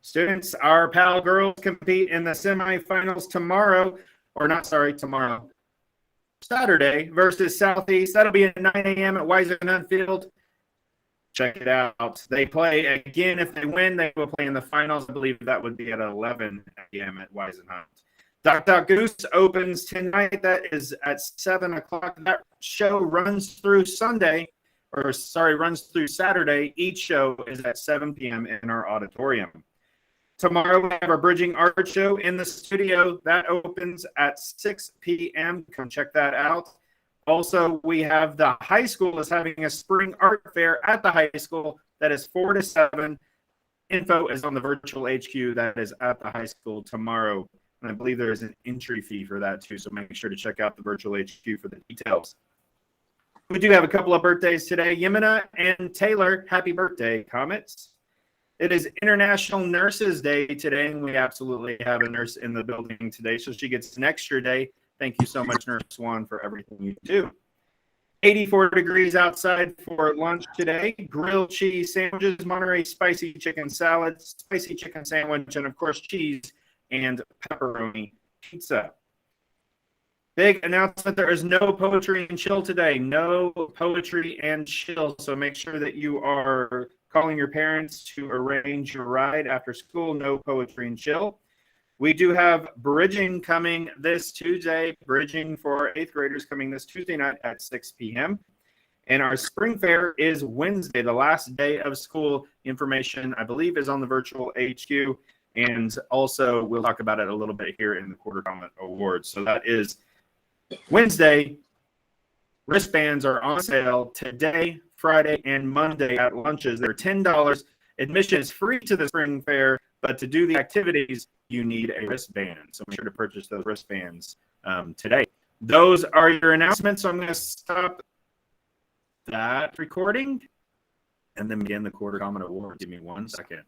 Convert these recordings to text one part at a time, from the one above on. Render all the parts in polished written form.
Students, our PAL girls compete in the semifinals tomorrow, tomorrow, Saturday versus Southeast. That'll be at 9 a.m. at Weisenhunt Field. Check it out. They play again. If they win, they will play in the finals. I believe that would be at 11 a.m. at Weisenhunt. Doc Goose opens tonight. That is at 7 o'clock. That show runs through Saturday. Each show is at 7 p.m. in our auditorium. Tomorrow we have our Bridging Art Show in the studio. That opens at 6 p.m. Come check that out. Also, we have the high school is having a spring art fair at the high school. That is 4 to 7. Info is on the virtual HQ that is at the high school tomorrow. And I believe there is an entry fee for that too, so make sure to check out the virtual HQ for the details. We do have a couple of birthdays today. Yemina and Taylor, happy birthday, Comets. It is International Nurses Day today, and we absolutely have a nurse in the building today, so she gets an extra day. Thank you so much, Nurse Swan, for everything you do. 84 degrees outside for lunch today. Grilled cheese sandwiches, Monterey spicy chicken salad, spicy chicken sandwich, and, of course, cheese and pepperoni pizza. Big announcement, there is no poetry and chill today. No poetry and chill, so make sure that you are calling your parents to arrange your ride after school. No poetry and chill. We do have bridging coming this Tuesday, bridging for 8th graders coming this Tuesday night at 6 p.m. And our spring fair is Wednesday, the last day of school. Information, I believe, is on the virtual HQ. And also, we'll talk about it a little bit here in the Quarter Comet Awards. So that is Wednesday. Wristbands are on sale today, Friday, and Monday at lunches. They're $10. Admission is free to the spring fair, but to do the activities, you need a wristband. So make sure to purchase those wristbands today. Those are your announcements. So I'm going to stop that recording and then begin the Quarter Comet Award. Give me 1 second.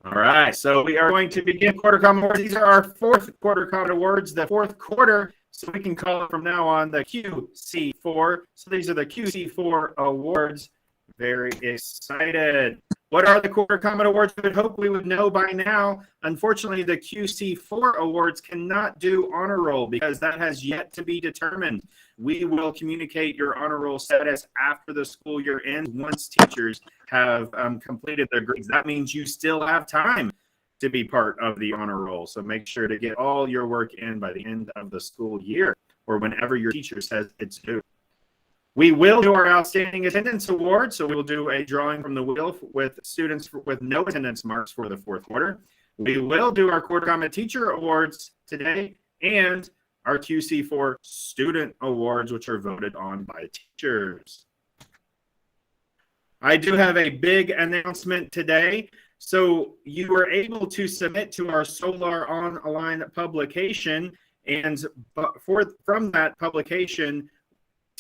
All right, so we are going to begin Quarter Comet Awards. These are our 4th Quarter Comet Awards, the 4th quarter, so we can call it from now on the QC4. So these are the QC4 Awards. Very excited. What are the Quarter Comet Awards? I would hope we would know by now. Unfortunately, the QC4 Awards cannot do honor roll because that has yet to be determined. We will communicate your honor roll status after the school year ends once teachers have completed their grades. That means you still have time to be part of the honor roll. So make sure to get all your work in by the end of the school year or whenever your teacher says it's due. We will do our Outstanding Attendance Award, so we will do a drawing from the wheel with students with no attendance marks for the 4th quarter. We will do our Quarter Comet Teacher Awards today and our QC4 Student Awards, which are voted on by teachers. I do have a big announcement today. So you were able to submit to our Solar Online publication, and from that publication,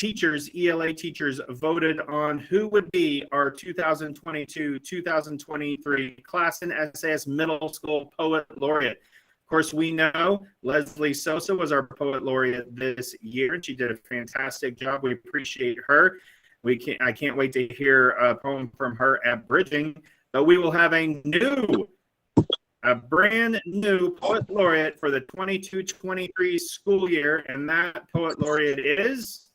ELA teachers voted on who would be our 2022-2023 Classen SAS Middle School Poet Laureate. Of course, we know Leslie Sosa was our Poet Laureate this year, and she did a fantastic job. We appreciate her. I can't wait to hear a poem from her at Bridging. But we will have a brand new Poet Laureate for the 22-23 school year, and that Poet Laureate is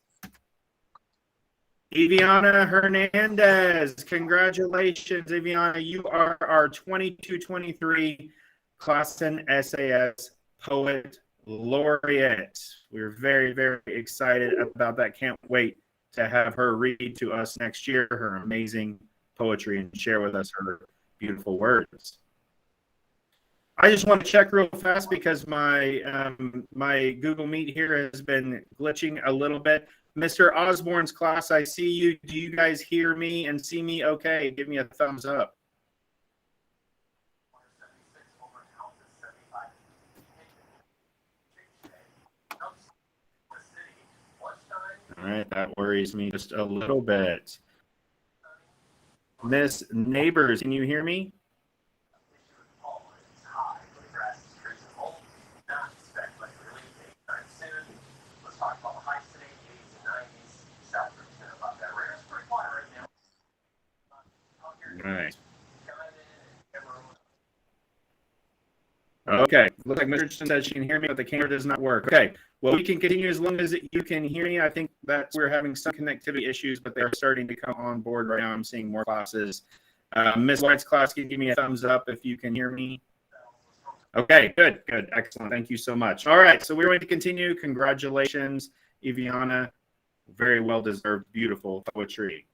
Eviana Hernandez. Congratulations, Eviana. You are our 22-23 Classen SAS Poet Laureate. We're very, very excited about that. Can't wait to have her read to us next year her amazing poetry and share with us her beautiful words. I just want to check real fast because my my Google Meet here has been glitching a little bit. Mr. Osborne's class, I see you. Do you guys hear me and see me okay? Give me a thumbs up. All right, that worries me just a little bit. Miss Neighbors, can you hear me? Right. Okay. Looks like Mr. Richardson says she can hear me, but the camera does not work. Okay. Well, we can continue as long as you can hear me. I think that we're having some connectivity issues, but they're starting to come on board right now. I'm seeing more classes. Ms. White's class, can you give me a thumbs up if you can hear me? Okay, good, good, excellent. Thank you so much. All right, so we're going to continue. Congratulations, Iviana. Very well deserved, beautiful poetry.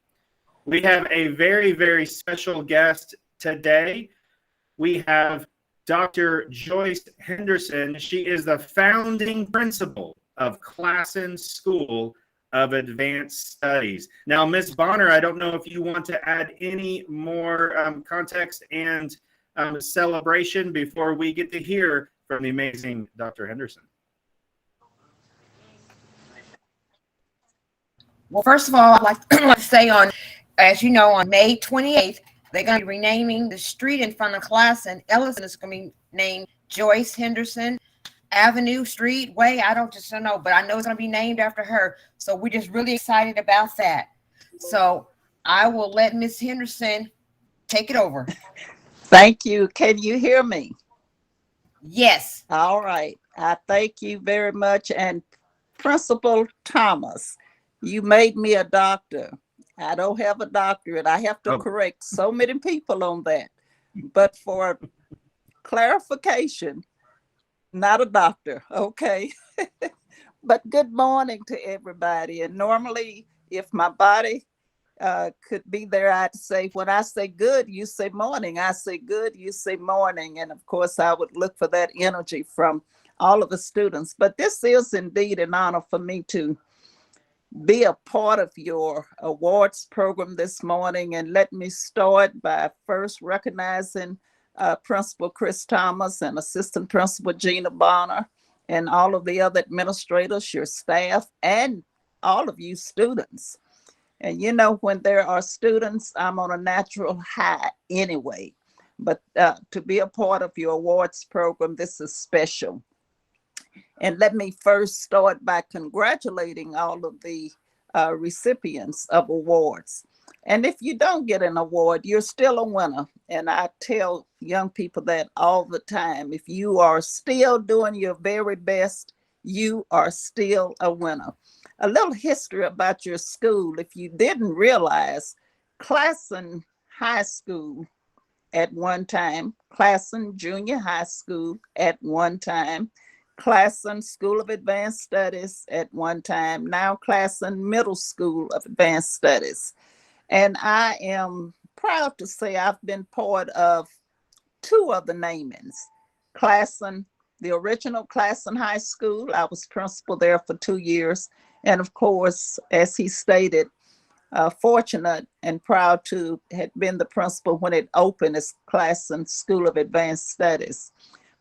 We have a very, very special guest today. We have Dr. Joyce Henderson. She is the founding principal of Classen School of Advanced Studies. Now, Ms. Bonner, I don't know if you want to add any more context and celebration before we get to hear from the amazing Dr. Henderson. Well, first of all, I'd like to say as you know, on May 28th, they're going to be renaming the street in front of Classen. Ellison is going to be named Joyce Henderson Avenue, Street, Way. I don't know, but I know it's going to be named after her. So we're just really excited about that. So I will let Miss Henderson take it over. Thank you. Can you hear me? Yes. All right. I thank you very much. And Principal Thomas, you made me a doctor. I don't have a doctorate. I have to correct so many people on that. But for clarification, not a doctor. Okay. But good morning to everybody. And normally, if my body could be there, I'd say, when I say good, you say morning. I say good, you say morning. And of course, I would look for that energy from all of the students. But this is indeed an honor for me to be a part of your awards program this morning. And let me start by first recognizing Principal Chris Thomas and Assistant Principal Gina Bonner and all of the other administrators, your staff, and all of you students. And you know, when there are students, I'm on a natural high anyway. But to be a part of your awards program, this is special. And let me first start by congratulating all of the recipients of awards. And if you don't get an award, you're still a winner. And I tell young people that all the time. If you are still doing your very best, you are still a winner. A little history about your school. If you didn't realize, Classen High School at one time, Classen Junior High School at one time, Classen School of Advanced Studies at one time, now Classen Middle School of Advanced Studies. And I am proud to say I've been part of two of the namings. Classen, the original Classen High School, I was principal there for 2 years. And of course, as he stated, fortunate and proud to have been the principal when it opened as Classen School of Advanced Studies.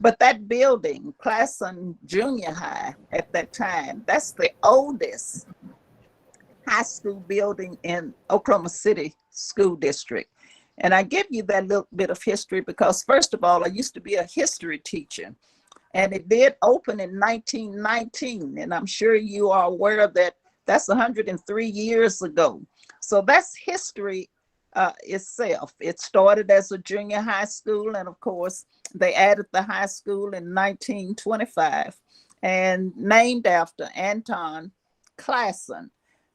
But that building, Classen Junior High at that time, that's the oldest high school building in Oklahoma City School District. And I give you that little bit of history because, first of all, I used to be a history teacher. And it did open in 1919. And I'm sure you are aware that that's 103 years ago. So that's history itself. It started as a junior high school. And of course, they added the high school in 1925 and named after Anton Classen.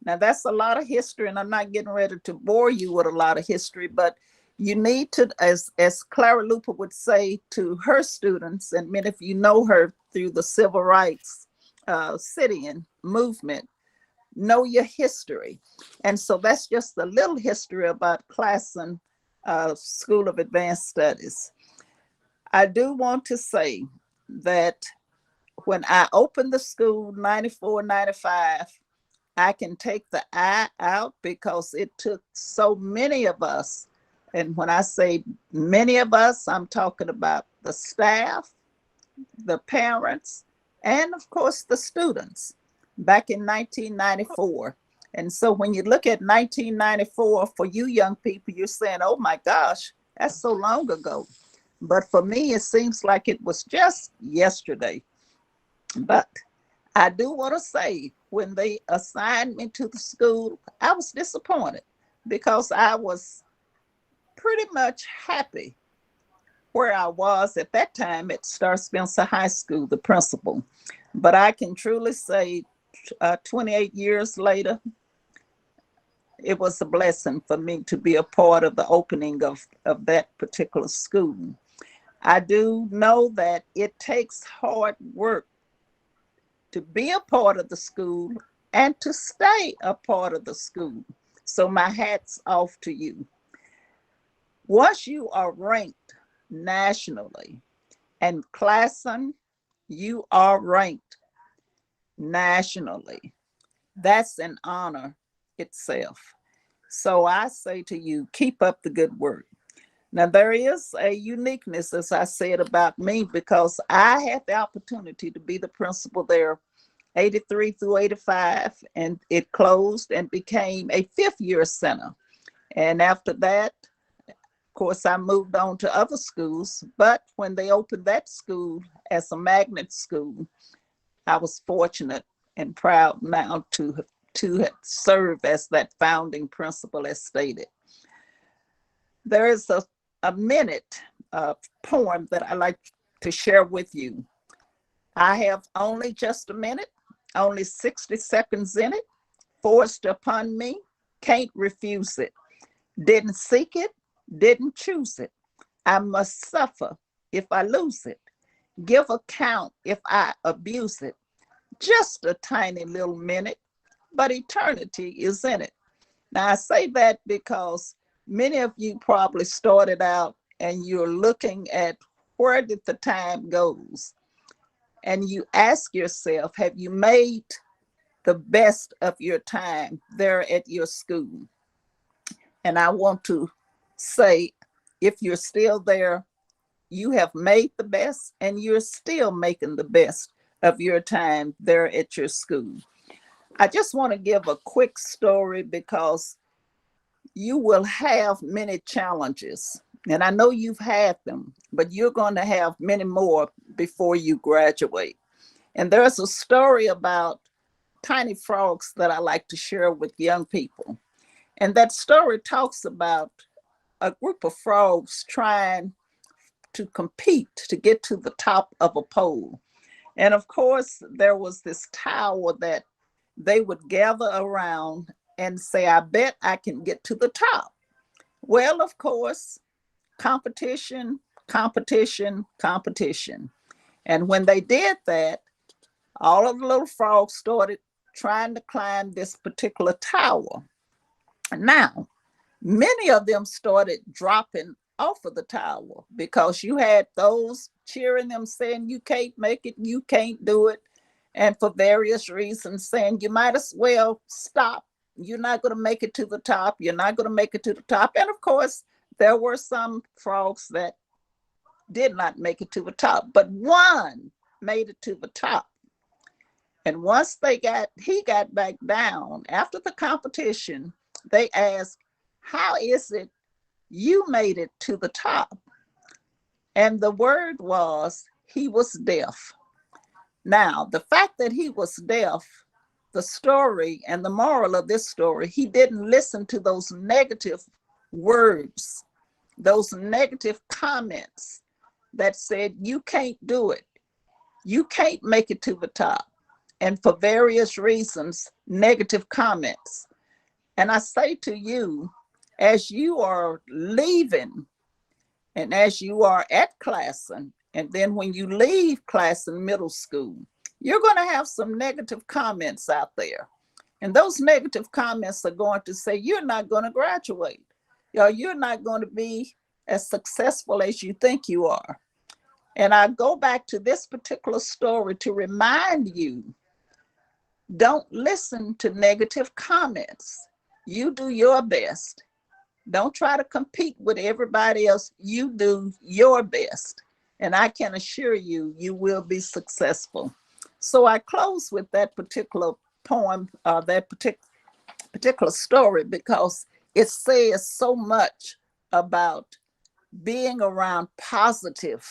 Now, that's a lot of history. And I'm not getting ready to bore you with a lot of history, but you need to, as Clara Luper would say to her students, and many of you know her through the civil rights sit-in movement, know your history. And so that's just a little history about Classen School of Advanced Studies. I do want to say that when I opened the school, 94, 95, I can take the I out because it took so many of us. And when I say many of us, I'm talking about the staff, the parents, and of course the students back in 1994. And so when you look at 1994, for you young people, you're saying, oh my gosh, that's so long ago. But for me, it seems like it was just yesterday. But I do want to say, when they assigned me to the school, I was disappointed because I was pretty much happy where I was at that time at Star Spencer High School, the principal. But I can truly say 28 years later, it was a blessing for me to be a part of the opening of that particular school. I do know that it takes hard work to be a part of the school and to stay a part of the school. So my hat's off to you. Once you are ranked nationally, and Classen, you are ranked nationally, that's an honor itself. So I say to you, keep up the good work. Now, there is a uniqueness, as I said, about me, because I had the opportunity to be the principal there 83 through 85, and it closed and became a fifth-year center. And after that, of course, I moved on to other schools, but when they opened that school as a magnet school, I was fortunate and proud now to have served as that founding principal, as stated. There is a minute poem that I like to share with you. I have only just a minute, only 60 seconds in it, forced upon me, can't refuse it. Didn't seek it, didn't choose it. I must suffer if I lose it. Give account if I abuse it. Just a tiny little minute, but eternity is in it. Now I say that because many of you probably started out and you're looking at where did the time goes? And you ask yourself, have you made the best of your time there at your school? And I want to say, if you're still there, you have made the best and you're still making the best of your time there at your school. I just want to give a quick story because you will have many challenges. And I know you've had them, but you're going to have many more before you graduate. And there's a story about tiny frogs that I like to share with young people. And that story talks about a group of frogs trying to compete to get to the top of a pole. And of course, there was this tower that they would gather around and say, I bet I can get to the top. Well, of course, competition, competition, competition. And when they did that, all of the little frogs started trying to climb this particular tower. Now, many of them started dropping off of the tower because you had those cheering them saying, you can't make it, you can't do it. And for various reasons saying, you might as well stop. You're not going to make it to the top. You're not going to make it to the top. And of course, there were some frogs that did not make it to the top, but one made it to the top. And once he got back down after the competition, they asked, how is it you made it to the top? And the word was, he was deaf. Now, the fact that he was deaf, the story and the moral of this story, he didn't listen to those negative words, those negative comments that said, you can't do it. You can't make it to the top. And for various reasons, negative comments. And I say to you, as you are leaving and as you are at Classen, and then when you leave Classen Middle School, you're going to have some negative comments out there. And those negative comments are going to say, you're not going to graduate. You're not going to be as successful as you think you are. And I go back to this particular story to remind you, don't listen to negative comments. You do your best. Don't try to compete with everybody else. You do your best. And I can assure you, you will be successful. So I close with that particular poem, that particular story, because it says so much about being around positive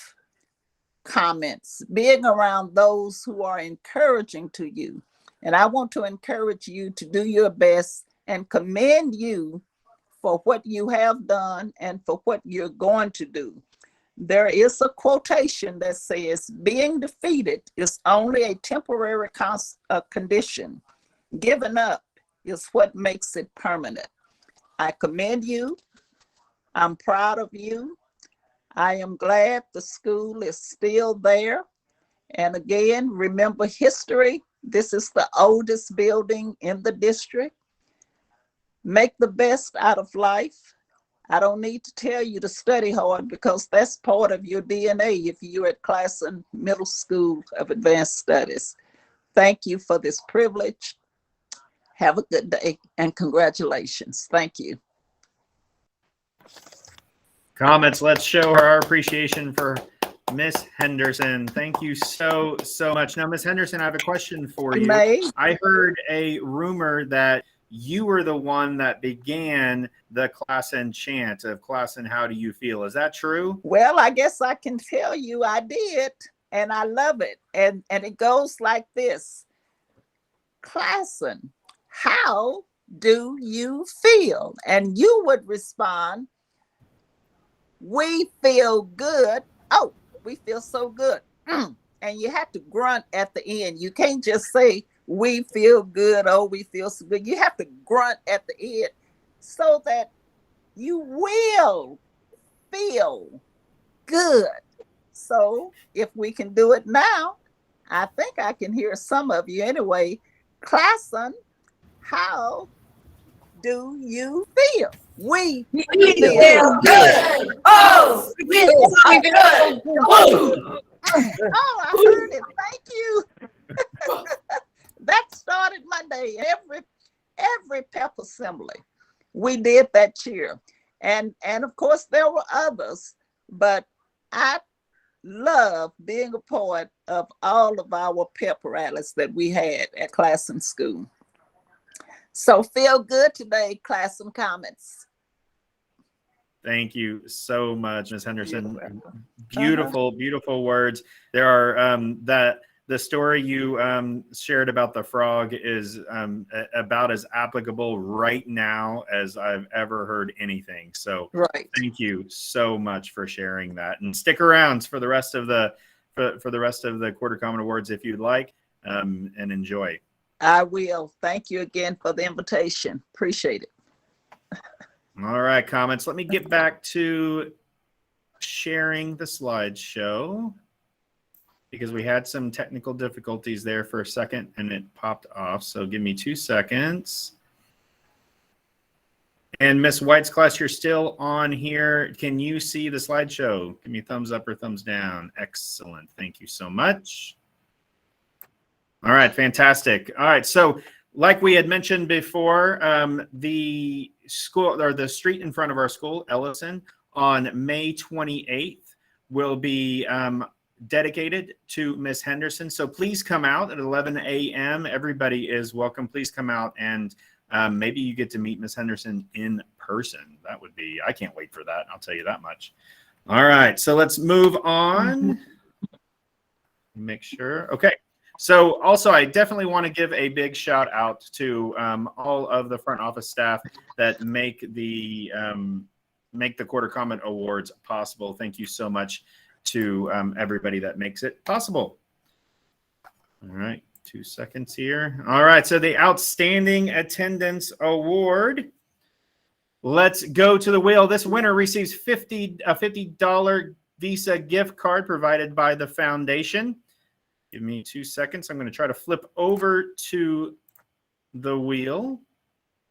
comments, being around those who are encouraging to you. And I want to encourage you to do your best and commend you for what you have done and for what you're going to do. There is a quotation that says, being defeated is only a temporary condition. Giving up is what makes it permanent. I commend you. I'm proud of you. I am glad the school is still there. And again, remember history. This is the oldest building in the district. Make the best out of life. I don't need to tell you to study hard because that's part of your DNA if you're at Classen Middle School of Advanced Studies. Thank you for this privilege. Have a good day and congratulations. Thank you. Comments. Let's show our appreciation for Miss Henderson. Thank you so much. Now, Miss Henderson, I have a question for you. I heard a rumor that you were the one that began the Classen chant of Classen, how do you feel? Is that true? Well, I guess I can tell you I did, and I love it. And it goes like this. Classen, how do you feel? And you would respond, we feel good. Oh, we feel so good. And you have to grunt at the end. You can't just say, we feel good. Oh, we feel so good. You have to grunt at the end so that you will feel good. So if we can do it now, I think I can hear some of you anyway. Classen, how do you feel? We feel good. Oh, we feel good. Oh, I heard it. Thank you. That started my day. Every pep assembly, we did that cheer. And of course there were others, but I love being a part of all of our pep rallies that we had at Classen School. So feel good today, Classen comments. Thank you so much, Ms. Henderson. Beautiful, beautiful words. There are the story you shared about the frog is about as applicable right now as I've ever heard anything. So Thank you so much for sharing that. And stick around for the rest of the for the rest of the Quarter Comet Awards if you'd like, and enjoy. I will. Thank you again for the invitation. Appreciate it. All right, comments. Let me get back to sharing the slideshow because we had some technical difficulties there for a second and it popped off. So give me 2 seconds. And Miss White's class, you're still on here. Can you see the slideshow? Give me a thumbs up or thumbs down. Excellent. Thank you so much. All right, fantastic. All right, so like we had mentioned before, the school or the street in front of our school, Ellison, on May 28th will be dedicated to Miss Henderson. So please come out at 11 a.m. Everybody is welcome. Please come out and maybe you get to meet Miss Henderson in person. That would be, I can't wait for that. I'll tell you that much. All right, so let's move on. Make sure. Okay. So also, I definitely want to give a big shout out to all of the front office staff that make the Quarter Comet Awards possible. Thank you so much to everybody that makes it possible. All right, 2 seconds here. All right, so the Outstanding Attendance Award. Let's go to the wheel. This winner receives a $50 Visa gift card provided by the foundation. Give me 2 seconds. I'm going to try to flip over to the wheel,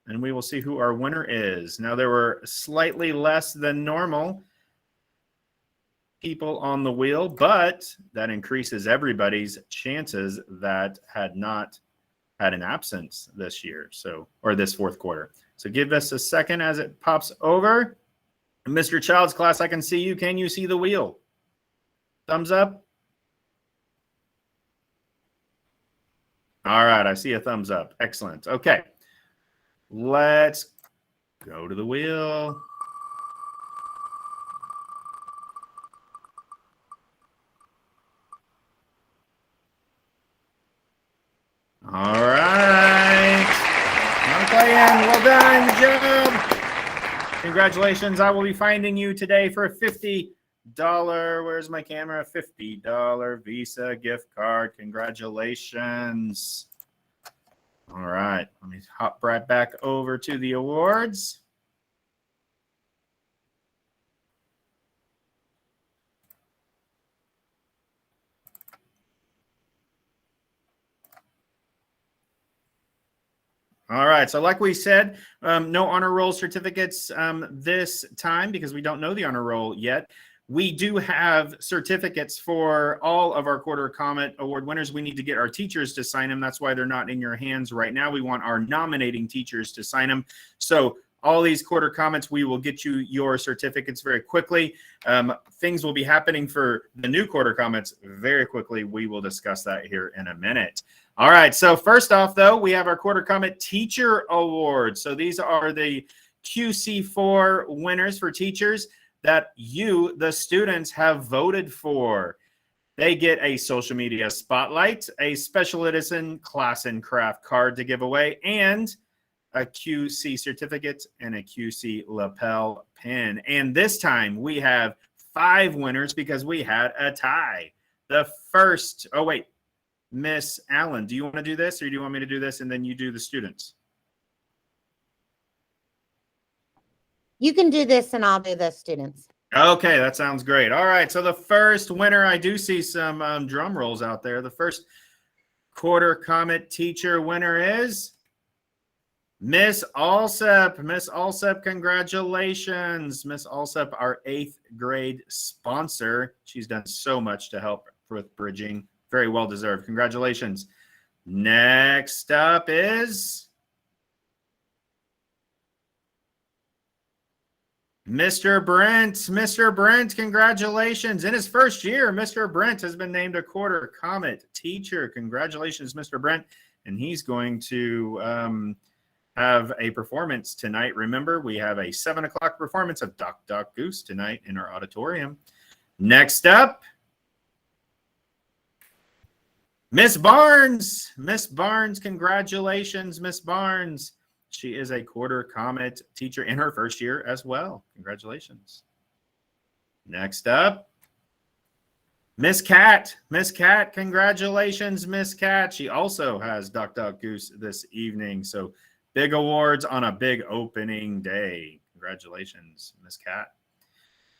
and we will see who our winner is. Now, there were slightly less than normal people on the wheel, but that increases everybody's chances that had not had an absence this year, or this fourth quarter. So give us a second as it pops over. Mr. Child's class, I can see you. Can you see the wheel? Thumbs up. All right, I see a thumbs up. Excellent. Okay, let's go to the wheel. All right. Well done, good job. Congratulations. I will be finding you today for a $50, where's my camera? $50 Visa gift card. Congratulations. All right. Let me hop right back over to the awards. All right. So like we said, no honor roll certificates this time because we don't know the honor roll yet. We do have certificates for all of our Quarter Comet Award winners. We need to get our teachers to sign them. That's why they're not in your hands right now. We want our nominating teachers to sign them. So all these Quarter Comets, we will get you your certificates very quickly. Things will be happening for the new Quarter Comets very quickly. We will discuss that here in a minute. All right, so first off, though, we have our Quarter Comet Teacher Awards. So these are the QC4 winners for teachers that you, the students, have voted for. They get a social media spotlight, a special edition Classen craft card to give away, and a QC certificate and a QC lapel pin. And this time we have 5 winners because we had a tie. The first, oh wait, Miss Allen, do you want to do this or do you want me to do this and then you do the students? You can do this and I'll do the students. Okay, that sounds great. All right, so the first winner, I do see some drum rolls out there. The first Quarter Comet teacher winner is Miss Alsep. Miss Alsep, congratulations. Miss Alsep, our 8th grade sponsor. She's done so much to help with bridging. Very well deserved. Congratulations. Next up is Mr. Brent. Mr. Brent, congratulations. In his first year, Mr. Brent has been named a Quarter Comet teacher. Congratulations, Mr. Brent. And he's going to have a performance tonight. Remember, we have a 7 o'clock performance of Doc Doc Goose tonight in our auditorium. Next up, Miss Barnes. Miss Barnes, congratulations, Miss Barnes. She is a Quarter Comet teacher in her first year as well. Congratulations. Next up, Miss Cat. Miss Cat, congratulations, Miss Cat. She also has Doc Doc Goose this evening. So big awards on a big opening day. Congratulations, Miss Cat.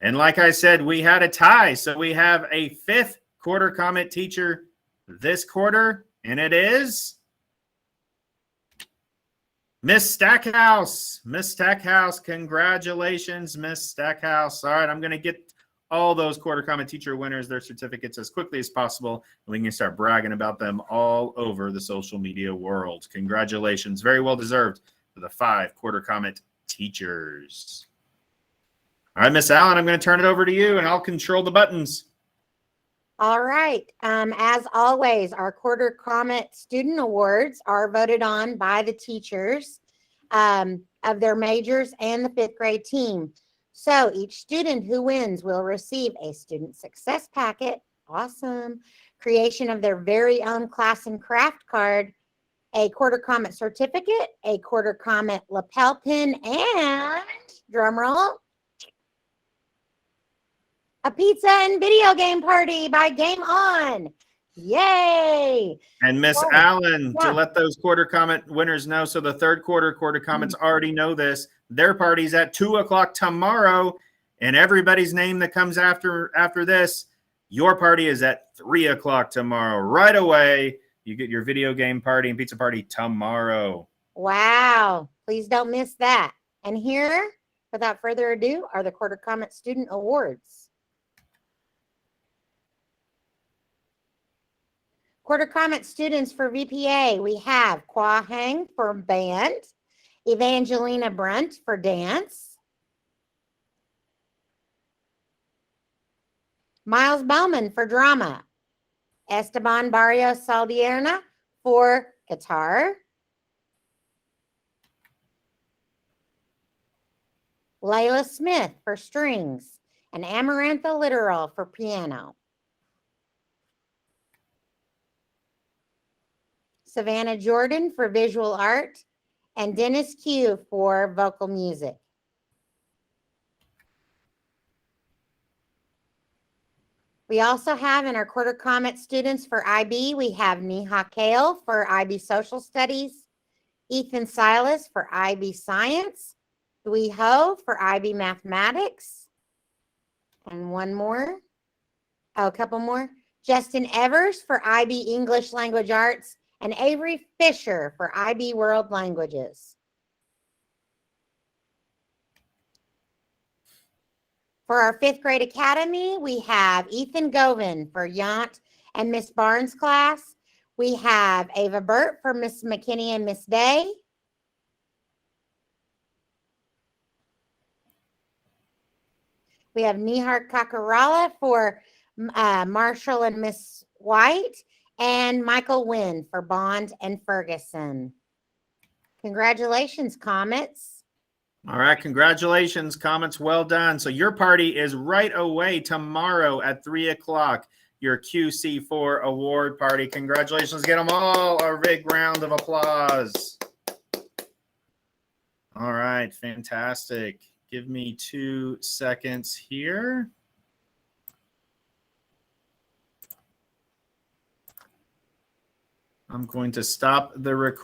And like I said, we had a tie. So we have a 5th Quarter Comet teacher this quarter, and it is Miss Stackhouse. Miss Stackhouse, congratulations, Miss Stackhouse. All right, I'm going to get all those Quarter Comet teacher winners their certificates as quickly as possible, and we can start bragging about them all over the social media world. Congratulations. Very well deserved for the 5 Quarter Comet teachers. All right, Miss Allen, I'm going to turn it over to you, and I'll control the buttons. All right. As always, our Quarter Comet Student Awards are voted on by the teachers of their majors and the 5th grade team. So each student who wins will receive a student success packet, awesome, creation of their very own class and craft card, a Quarter Comet certificate, a Quarter Comet lapel pin, and drum roll, a pizza and video game party by Game On. Yay! And Miss Allen, to let those Quarter Comet winners know, so the 3rd quarter Quarter Comets already know this. Their party's at 2 o'clock tomorrow, and everybody's name that comes after this, your party is at 3 o'clock tomorrow. Right away, you get your video game party and pizza party tomorrow. Wow. Please don't miss that. And here, without further ado, are the Quarter Comet Student Awards. Quarter Comet students for VPA, we have Kwa Hang for band, Evangelina Brunt for dance, Miles Bowman for drama, Esteban Barrios Saldierna for guitar, Layla Smith for strings, and Amarantha Literal for piano. Savannah Jordan for visual art, and Dennis Q for vocal music. We also have in our quarter comment students for IB, we have Neha Kale for IB Social Studies, Ethan Silas for IB Science, Dwee Ho for IB Mathematics, and one more. Oh, a couple more. Justin Evers for IB English Language Arts, and Avery Fisher for IB World Languages. For our 5th grade academy, we have Ethan Govan for Yount and Miss Barnes class. We have Ava Burt for Miss McKinney and Miss Day. We have Nihar Kakarala for Marshall and Miss White, and Michael Wynn for Bond and Ferguson. Congratulations, Comets. All right, congratulations, Comets. Well done. So your party is right away tomorrow at 3 o'clock, your QC4 award party. Congratulations. Get them all a big round of applause. All right, fantastic. Give me 2 seconds here. I'm going to stop the recording.